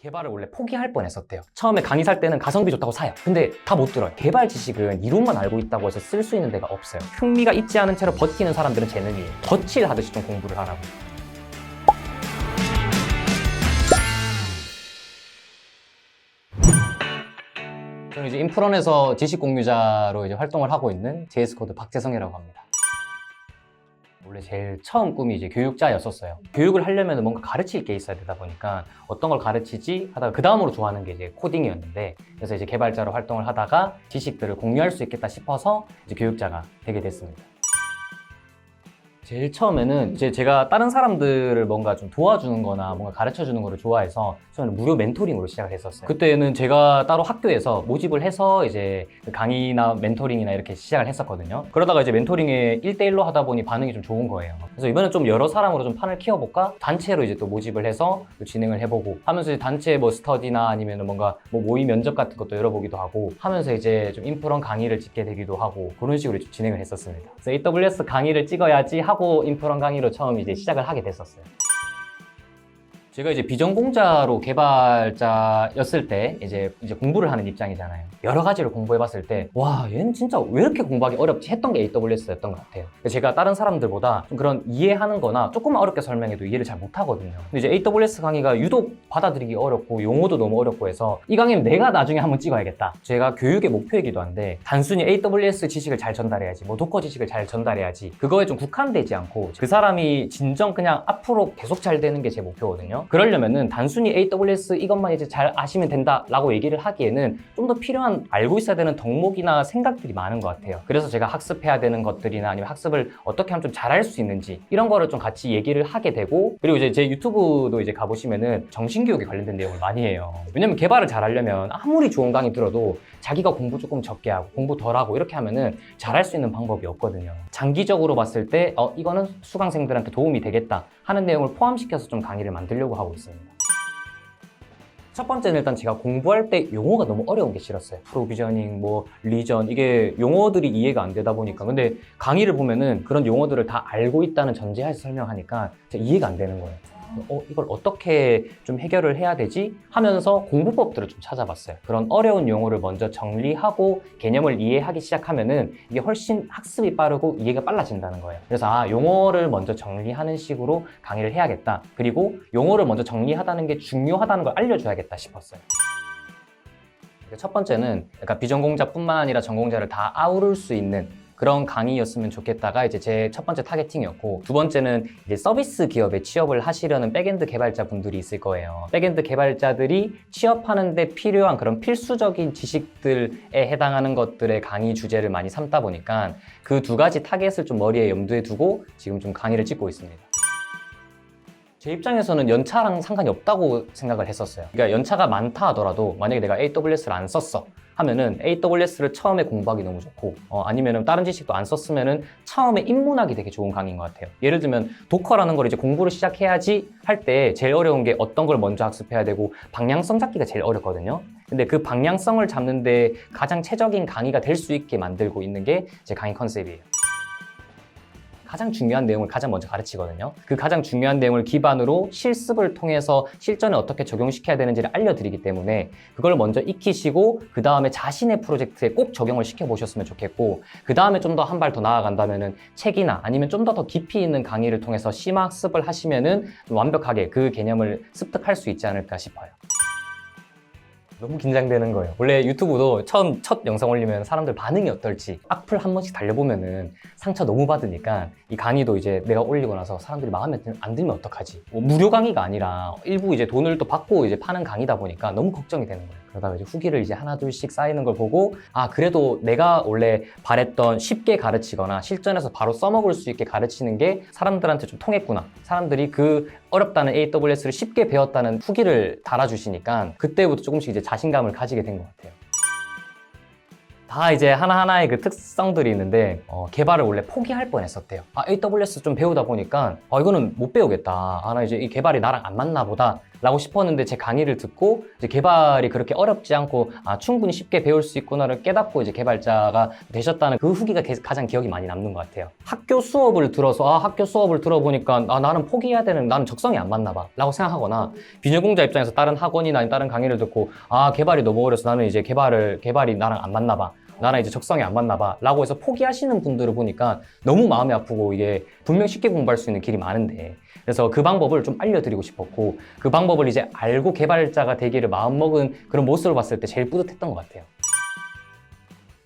개발을 원래 포기할 뻔했었대요. 처음에 강의 살 때는 가성비 좋다고 사요. 근데 다 못 들어요. 개발 지식은 이론만 알고 있다고 해서 쓸 수 있는 데가 없어요. 흥미가 있지 않은 채로 버티는 사람들은 재능이에요. 덧칠하듯이 좀 공부를 하라고. 저는 이제 인프런에서 지식 공유자로 이제 활동을 하고 있는 JS코드 박재성이라고 합니다. 원래 제일 처음 꿈이 이제 교육자였었어요. 교육을 하려면 뭔가 가르칠 게 있어야 되다 보니까 어떤 걸 가르치지 하다가 그 다음으로 좋아하는 게 이제 코딩이었는데, 그래서 이제 개발자로 활동을 하다가 지식들을 공유할 수 있겠다 싶어서 이제 교육자가 되게 됐습니다. 제일 처음에는 이제 제가 다른 사람들을 뭔가 좀 도와주는 거나 뭔가 가르쳐 주는 거를 좋아해서 저는 무료 멘토링으로 시작을 했었어요. 그때는 제가 따로 학교에서 모집을 해서 이제 강의나 멘토링이나 이렇게 시작을 했었거든요. 그러다가 이제 멘토링에 1대1로 하다 보니 반응이 좀 좋은 거예요. 그래서 이번엔 좀 여러 사람으로 좀 판을 키워볼까? 단체로 이제 또 모집을 해서 또 진행을 해보고 하면서 이제 단체 뭐 스터디나 아니면 뭔가 뭐 모의 면접 같은 것도 열어보기도 하고 하면서 이제 좀 인프런 강의를 찍게 되기도 하고 그런 식으로 좀 진행을 했었습니다. 그래서 AWS 강의를 찍어야지 하고 인프런 강의로 처음 이제 시작을 하게 됐었어요. 제가 이제 비전공자로 개발자였을 때 이제 공부를 하는 입장이잖아요. 여러 가지를 공부해봤을 때 와, 얘는 진짜 왜 이렇게 공부하기 어렵지 했던 게 AWS였던 것 같아요. 제가 다른 사람들보다 좀 그런 이해하는 거나 조금만 어렵게 설명해도 이해를 잘 못하거든요. 근데 이제 AWS 강의가 유독 받아들이기 어렵고 용어도 너무 어렵고 해서 이 강의는 내가 나중에 한번 찍어야겠다. 제가 교육의 목표이기도 한데 단순히 AWS 지식을 잘 전달해야지, 뭐 도커 지식을 잘 전달해야지, 그거에 좀 국한되지 않고 그 사람이 진정 그냥 앞으로 계속 잘 되는 게 제 목표거든요. 그러려면은 단순히 AWS 이것만 이제 잘 아시면 된다라고 얘기를 하기에는 좀 더 필요한 알고 있어야 되는 덕목이나 생각들이 많은 것 같아요. 그래서 제가 학습해야 되는 것들이나 아니면 학습을 어떻게 하면 좀 잘할 수 있는지 이런 거를 좀 같이 얘기를 하게 되고, 그리고 이제 제 유튜브도 이제 가보시면은 정신교육에 관련된 내용을 많이 해요. 왜냐면 개발을 잘하려면 아무리 좋은 강의 들어도 자기가 공부 조금 적게 하고 공부 덜 하고 이렇게 하면은 잘할 수 있는 방법이 없거든요. 장기적으로 봤을 때 이거는 수강생들한테 도움이 되겠다 하는 내용을 포함시켜서 좀 강의를 만들려고 하고 있습니다. 첫 번째는 일단 제가 공부할 때 용어가 너무 어려운 게 싫었어요. 프로비저닝, 뭐 리전, 이게 용어들이 이해가 안 되다 보니까. 근데 강의를 보면은 그런 용어들을 다 알고 있다는 전제하에서 설명하니까 진짜 이해가 안 되는 거예요. 이걸 어떻게 좀 해결을 해야 되지? 하면서 공부법들을 좀 찾아봤어요. 그런 어려운 용어를 먼저 정리하고 개념을 이해하기 시작하면은 이게 훨씬 학습이 빠르고 이해가 빨라진다는 거예요. 그래서 용어를 먼저 정리하는 식으로 강의를 해야겠다. 그리고 용어를 먼저 정리하다는 게 중요하다는 걸 알려줘야겠다 싶었어요. 첫 번째는 약간 비전공자뿐만 아니라 전공자를 다 아우를 수 있는 그런 강의였으면 좋겠다가 이제 제 첫 번째 타겟팅이었고, 두 번째는 이제 서비스 기업에 취업을 하시려는 백엔드 개발자 분들이 있을 거예요. 백엔드 개발자들이 취업하는데 필요한 그런 필수적인 지식들에 해당하는 것들의 강의 주제를 많이 삼다 보니까 그 두 가지 타겟을 좀 머리에 염두에 두고 지금 좀 강의를 찍고 있습니다. 제 입장에서는 연차랑 상관이 없다고 생각을 했었어요. 그러니까 연차가 많다 하더라도 만약에 내가 AWS를 안 썼어 하면은 AWS를 처음에 공부하기 너무 좋고, 아니면은 다른 지식도 안 썼으면은 처음에 입문하기 되게 좋은 강의인 것 같아요. 예를 들면 도커라는 걸 이제 공부를 시작해야지 할 때 제일 어려운 게 어떤 걸 먼저 학습해야 되고 방향성 잡기가 제일 어렵거든요. 근데 그 방향성을 잡는데 가장 최적인 강의가 될 수 있게 만들고 있는 게 제 강의 컨셉이에요. 가장 중요한 내용을 가장 먼저 가르치거든요. 그 가장 중요한 내용을 기반으로 실습을 통해서 실전에 어떻게 적용시켜야 되는지를 알려드리기 때문에 그걸 먼저 익히시고 그 다음에 자신의 프로젝트에 꼭 적용을 시켜보셨으면 좋겠고, 그 다음에 좀 더 한 발 더 나아간다면은 책이나 아니면 좀 더 깊이 있는 강의를 통해서 심화학습을 하시면은 완벽하게 그 개념을 습득할 수 있지 않을까 싶어요. 너무 긴장되는 거예요. 원래 유튜브도 첫 영상 올리면 사람들 반응이 어떨지 악플 한 번씩 달려보면은 상처 너무 받으니까 이 강의도 이제 내가 올리고 나서 사람들이 마음에 안 들면 어떡하지? 무료 강의가 아니라 일부 이제 돈을 또 받고 이제 파는 강의다 보니까 너무 걱정이 되는 거예요. 그러다가 이제 후기를 이제 하나 둘씩 쌓이는 걸 보고 그래도 내가 원래 바랬던 쉽게 가르치거나 실전에서 바로 써먹을 수 있게 가르치는 게 사람들한테 좀 통했구나. 사람들이 그 어렵다는 AWS를 쉽게 배웠다는 후기를 달아주시니까 그때부터 조금씩 이제 자신감을 가지게 된 것 같아요. 다 이제 하나하나의 그 특성들이 있는데 개발을 원래 포기할 뻔했었대요. AWS 좀 배우다 보니까 이거는 못 배우겠다. 나 이제 이 개발이 나랑 안 맞나 보다 라고 싶었는데 제 강의를 듣고 이제 개발이 그렇게 어렵지 않고 충분히 쉽게 배울 수 있구나를 깨닫고 이제 개발자가 되셨다는 그 후기가 가장 기억이 많이 남는 것 같아요. 학교 수업을 들어서 학교 수업을 들어보니까 나는 포기해야 되는, 나는 적성이 안 맞나 봐 라고 생각하거나, 비전공자 입장에서 다른 학원이나 다른 강의를 듣고 개발이 너무 어려서 나는 이제 개발이 나랑 안 맞나 봐, 나랑 이제 적성이 안 맞나 봐 라고 해서 포기하시는 분들을 보니까 너무 마음이 아프고, 이게 분명 쉽게 공부할 수 있는 길이 많은데, 그래서 그 방법을 좀 알려드리고 싶었고, 그 방법을 이제 알고 개발자가 되기를 마음먹은 그런 모습을 봤을 때 제일 뿌듯했던 것 같아요.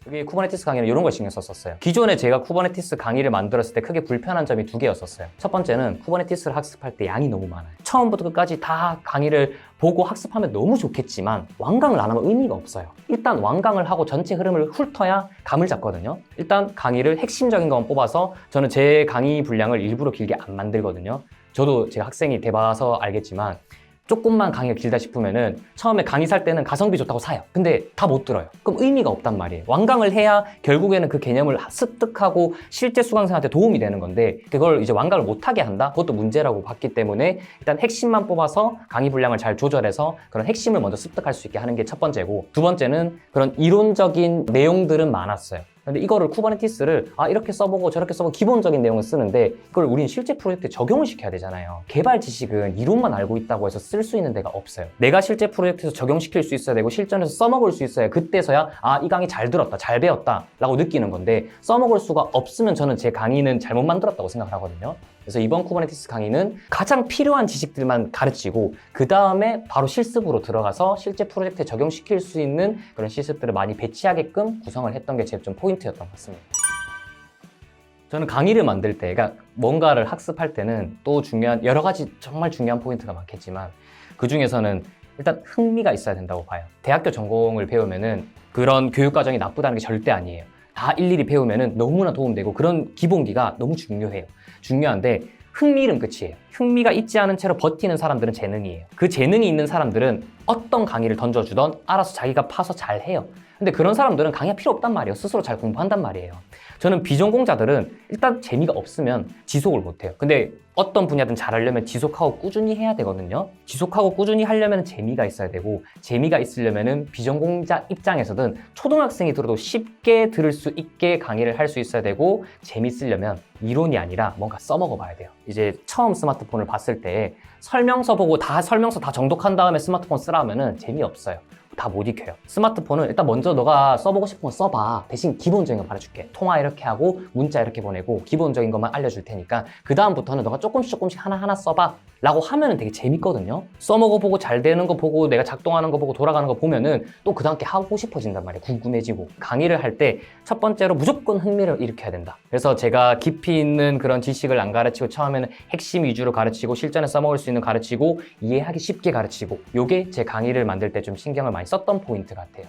여기 쿠버네티스 강의는 이런 걸 신경 썼었어요. 기존에 제가 쿠버네티스 강의를 만들었을 때 크게 불편한 점이 두 개였었어요. 첫 번째는 쿠버네티스를 학습할 때 양이 너무 많아요. 처음부터 끝까지 다 강의를 보고 학습하면 너무 좋겠지만 완강을 안 하면 의미가 없어요. 일단 완강을 하고 전체 흐름을 훑어야 감을 잡거든요. 일단 강의를 핵심적인 것만 뽑아서, 저는 제 강의 분량을 일부러 길게 안 만들거든요. 저도 제가 학생이 돼봐서 알겠지만 조금만 강의가 길다 싶으면은 처음에 강의 살 때는 가성비 좋다고 사요. 근데 다 못 들어요. 그럼 의미가 없단 말이에요. 완강을 해야 결국에는 그 개념을 습득하고 실제 수강생한테 도움이 되는 건데, 그걸 이제 완강을 못하게 한다? 그것도 문제라고 봤기 때문에 일단 핵심만 뽑아서 강의 분량을 잘 조절해서 그런 핵심을 먼저 습득할 수 있게 하는 게 첫 번째고, 두 번째는 그런 이론적인 내용들은 많았어요. 근데 이거를 쿠버네티스를 이렇게 써보고 저렇게 써보고 기본적인 내용을 쓰는데, 그걸 우리는 실제 프로젝트에 적용을 시켜야 되잖아요. 개발 지식은 이론만 알고 있다고 해서 쓸 수 있는 데가 없어요. 내가 실제 프로젝트에서 적용시킬 수 있어야 되고 실전에서 써먹을 수 있어야, 그때서야 이 강의 잘 들었다, 잘 배웠다 라고 느끼는 건데, 써먹을 수가 없으면 저는 제 강의는 잘못 만들었다고 생각을 하거든요. 그래서 이번 쿠버네티스 강의는 가장 필요한 지식들만 가르치고, 그 다음에 바로 실습으로 들어가서 실제 프로젝트에 적용시킬 수 있는 그런 실습들을 많이 배치하게끔 구성을 했던 게 제 좀 포인트였던 것 같습니다. 저는 강의를 만들 때, 그러니까 뭔가를 학습할 때는 또 여러 가지 정말 중요한 포인트가 많겠지만, 그 중에서는 일단 흥미가 있어야 된다고 봐요. 대학교 전공을 배우면은 그런 교육과정이 나쁘다는 게 절대 아니에요. 다 일일이 배우면은 너무나 도움되고, 그런 기본기가 너무 중요해요. 중요한데 흥미는 끝이에요. 흥미가 있지 않은 채로 버티는 사람들은 재능이에요. 그 재능이 있는 사람들은 어떤 강의를 던져주던 알아서 자기가 파서 잘 해요. 근데 그런 사람들은 강의가 필요 없단 말이에요. 스스로 잘 공부한단 말이에요. 저는 비전공자들은 일단 재미가 없으면 지속을 못해요. 근데 어떤 분야든 잘하려면 지속하고 꾸준히 해야 되거든요. 지속하고 꾸준히 하려면 재미가 있어야 되고, 재미가 있으려면 비전공자 입장에서든 초등학생이 들어도 쉽게 들을 수 있게 강의를 할 수 있어야 되고, 재밌으려면 이론이 아니라 뭔가 써먹어 봐야 돼요. 이제 처음 스마트폰을 봤을 때 설명서 보고 설명서 다 정독한 다음에 스마트폰 쓰라 하면은 재미없어요. 다 못 익혀요. 스마트폰은 일단 먼저 너가 써보고 싶은 거 써봐. 대신 기본적인 거 말해줄게. 통화 이렇게 하고 문자 이렇게 보내고 기본적인 것만 알려줄 테니까 그 다음부터는 너가 조금씩 하나하나 써봐 라고 하면은 되게 재밌거든요. 써먹어보고 잘 되는 거 보고 내가 작동하는 거 보고 돌아가는 거 보면은 또 그 다음 게 하고 싶어진단 말이에요. 궁금해지고. 강의를 할 때 첫 번째로 무조건 흥미를 일으켜야 된다. 그래서 제가 깊이 있는 그런 지식을 안 가르치고 처음에는 핵심 위주로 가르치고, 실전에 써먹을 수 있는 가르치고, 이해하기 쉽게 가르치고, 요게 제 강의를 만들 때 좀 신경을 많이 썼던 포인트 같아요.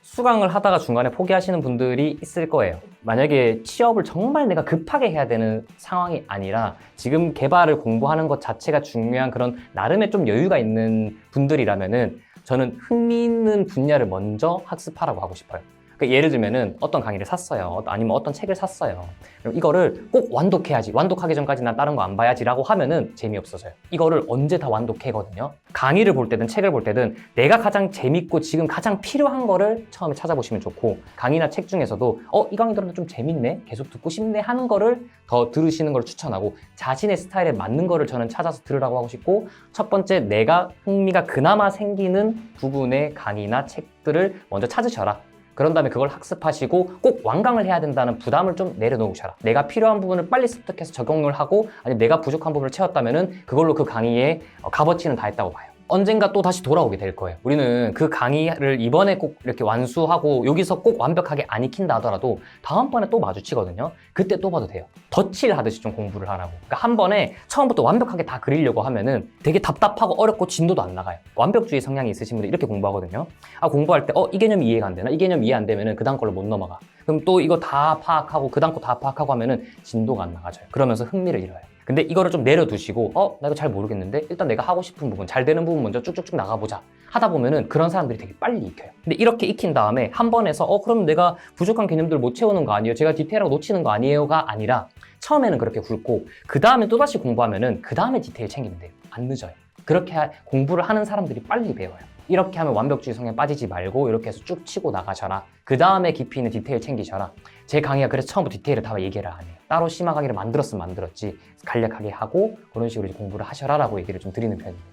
수강을 하다가 중간에 포기하시는 분들이 있을 거예요. 만약에 취업을 정말 내가 급하게 해야 되는 상황이 아니라 지금 개발을 공부하는 것 자체가 중요한 그런 나름의 좀 여유가 있는 분들이라면은 저는 흥미있는 분야를 먼저 학습하라고 하고 싶어요. 그러니까 예를 들면은 어떤 강의를 샀어요. 아니면 어떤 책을 샀어요. 그럼 이거를 꼭 완독해야지. 완독하기 전까지 난 다른 거 안 봐야지 라고 하면은 재미없어져요. 이거를 언제 다 완독해거든요. 강의를 볼 때든 책을 볼 때든 내가 가장 재밌고 지금 가장 필요한 거를 처음에 찾아보시면 좋고, 강의나 책 중에서도 이 강의 들으면 좀 재밌네, 계속 듣고 싶네 하는 거를 더 들으시는 걸 추천하고, 자신의 스타일에 맞는 거를 저는 찾아서 들으라고 하고 싶고, 첫 번째 내가 흥미가 그나마 생기는 부분의 강의나 책들을 먼저 찾으셔라. 그런 다음에 그걸 학습하시고 꼭 완강을 해야 된다는 부담을 좀 내려놓으셔라. 내가 필요한 부분을 빨리 습득해서 적용을 하고, 아니면 내가 부족한 부분을 채웠다면은 그걸로 그 강의의 값어치는 다 했다고 봐요. 언젠가 또 다시 돌아오게 될 거예요. 우리는 그 강의를 이번에 꼭 이렇게 완수하고 여기서 꼭 완벽하게 안 익힌다 하더라도 다음번에 또 마주치거든요. 그때 또 봐도 돼요. 덧칠 하듯이 좀 공부를 하라고. 그러니까 한 번에 처음부터 완벽하게 다 그리려고 하면은 되게 답답하고 어렵고 진도도 안 나가요. 완벽주의 성향이 있으신 분들 이렇게 공부하거든요. 공부할 때 이 개념이 이해가 안 되나? 이 개념 이해 안 되면은 그 다음 걸로 못 넘어가. 그럼 또 이거 다 파악하고 그 다음 거 다 파악하고 하면은 진도가 안 나가져요. 그러면서 흥미를 잃어요. 근데 이거를 좀 내려두시고 나 이거 잘 모르겠는데 일단 내가 하고 싶은 부분, 잘 되는 부분 먼저 쭉쭉쭉 나가보자 하다 보면은 그런 사람들이 되게 빨리 익혀요. 근데 이렇게 익힌 다음에 한 번에서 그럼 내가 부족한 개념들 못 채우는 거 아니에요? 제가 디테일하고 놓치는 거 아니에요가 아니라 처음에는 그렇게 굵고 그 다음에 또다시 공부하면은 그 다음에 디테일 챙기면 돼요. 안 늦어요. 그렇게 공부를 하는 사람들이 빨리 배워요. 이렇게 하면 완벽주의 성향 빠지지 말고 이렇게 해서 쭉 치고 나가셔라. 그 다음에 깊이 있는 디테일 챙기셔라. 제 강의가 그래서 처음부터 디테일을 다 얘기를 안 해요. 따로 심화 강의를 만들었으면 만들었지 간략하게 하고 그런 식으로 이제 공부를 하셔라라고 얘기를 좀 드리는 편입니다.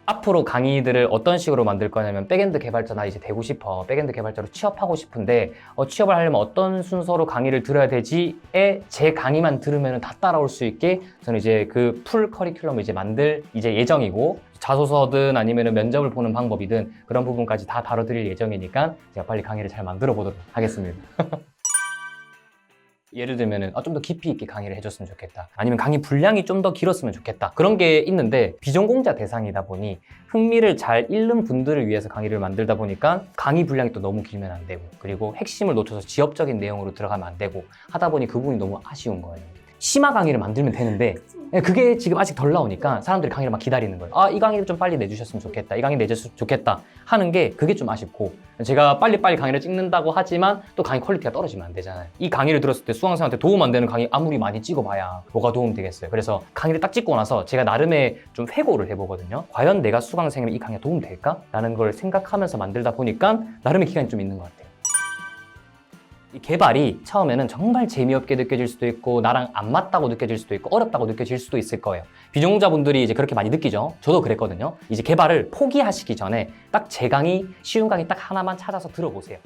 앞으로 강의들을 어떤 식으로 만들 거냐면 백엔드 개발자나 이제 되고 싶어. 백엔드 개발자로 취업하고 싶은데 취업을 하려면 어떤 순서로 강의를 들어야 되지에 제 강의만 들으면 다 따라올 수 있게 저는 이제 그 풀 커리큘럼을 이제 만들 이제 예정이고 자소서든 아니면 면접을 보는 방법이든 그런 부분까지 다 다뤄드릴 예정이니까 제가 빨리 강의를 잘 만들어 보도록 하겠습니다. 예를 들면은 좀 더 깊이 있게 강의를 해줬으면 좋겠다. 아니면 강의 분량이 좀 더 길었으면 좋겠다. 그런 게 있는데 비전공자 대상이다 보니 흥미를 잘 잃는 분들을 위해서 강의를 만들다 보니까 강의 분량이 또 너무 길면 안 되고 그리고 핵심을 놓쳐서 지엽적인 내용으로 들어가면 안 되고 하다 보니 그 부분이 너무 아쉬운 거예요. 심화 강의를 만들면 되는데 그게 지금 아직 덜 나오니까 사람들이 강의를 막 기다리는 거예요. 이 강의를 좀 빨리 내주셨으면 좋겠다. 이 강의 내줬으면 좋겠다 하는 게 그게 좀 아쉽고 제가 빨리빨리 강의를 찍는다고 하지만 또 강의 퀄리티가 떨어지면 안 되잖아요. 이 강의를 들었을 때 수강생한테 도움 안 되는 강의 아무리 많이 찍어봐야 뭐가 도움 되겠어요. 그래서 강의를 딱 찍고 나서 제가 나름의 좀 회고를 해보거든요. 과연 내가 수강생이면 이 강의가 도움 될까? 라는 걸 생각하면서 만들다 보니까 나름의 기간이 좀 있는 것 같아요. 이 개발이 처음에는 정말 재미없게 느껴질 수도 있고 나랑 안 맞다고 느껴질 수도 있고 어렵다고 느껴질 수도 있을 거예요. 비전공자분들이 이제 그렇게 많이 느끼죠. 저도 그랬거든요. 이제 개발을 포기하시기 전에 딱 제 강의, 쉬운 강의 딱 하나만 찾아서 들어보세요.